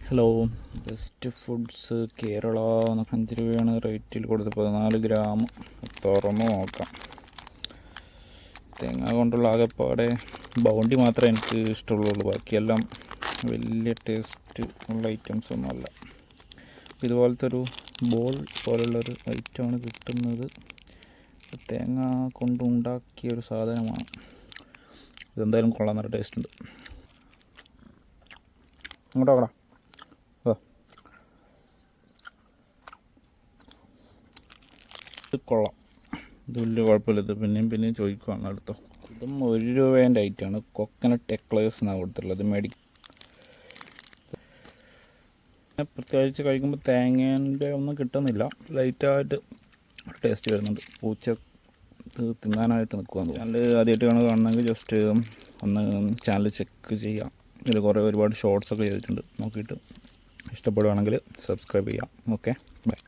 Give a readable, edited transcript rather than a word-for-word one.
Hello, best foods Kerala 5 രൂപയാണ് റേറ്റിൽ കൊടുത്ത് 14 ഗ്രാം തുറന്ന് നോക്കാം. തേങ്ങ കൊണ്ടുള്ള ആകെപ്പാടെ ബൗണ്ടി മാത്രമേ എനിക്ക് ഇഷ്ടമുള്ളൂ, ബാക്കിയെല്ലാം വലിയ ടേസ്റ്റ് ഉള്ള ഐറ്റംസ് ഒന്നുമല്ല. ഇതുപോലത്തെ ഒരു ബോൾ പോലുള്ളൊരു ഐറ്റമാണ് കിട്ടുന്നത്. തേങ്ങ കൊണ്ടുണ്ടാക്കിയ ഒരു സാധനമാണ്. ഇതെന്തായാലും കൊള്ളാൻ നല്ല ടേസ്റ്റ് ഉണ്ട്. അങ്ങോട്ട് നോക്കടാ. ഇത് കൊള്ളാം, ഇത് വലിയ കുഴപ്പമില്ല. ഇത് പിന്നെയും ചോദിക്കുകയാണ് അടുത്തോ. ഇതും 1 രൂപേൻ്റെ ഐറ്റമാണ്. കൊക്കനട്ട് എക്ലേഴ്സ് എന്നാണ് കൊടുത്തിട്ടുള്ളത്. പ്രത്യേകിച്ച് കഴിക്കുമ്പോൾ തേങ്ങേൻ്റെ ഒന്നും കിട്ടുന്നില്ല, ലൈറ്റായിട്ട് ടേസ്റ്റ് വരുന്നുണ്ട്. പൂച്ച ഇത് തിന്നാനായിട്ട് നിൽക്കുകയെന്ന് തോന്നുന്നു. ചാനൽ ആദ്യമായിട്ടാണ് കാണുന്നതെങ്കിൽ ജസ്റ്റ് ഒന്ന് ചാനൽ ചെക്ക് ചെയ്യാം. ഇതിൽ ഒരുപാട് ഷോർട്സൊക്കെ ചെയ്തിട്ടുണ്ട്. നോക്കിയിട്ട് ഇഷ്ടപ്പെടുകയാണെങ്കിൽ സബ്സ്ക്രൈബ് ചെയ്യാം. Okay, by.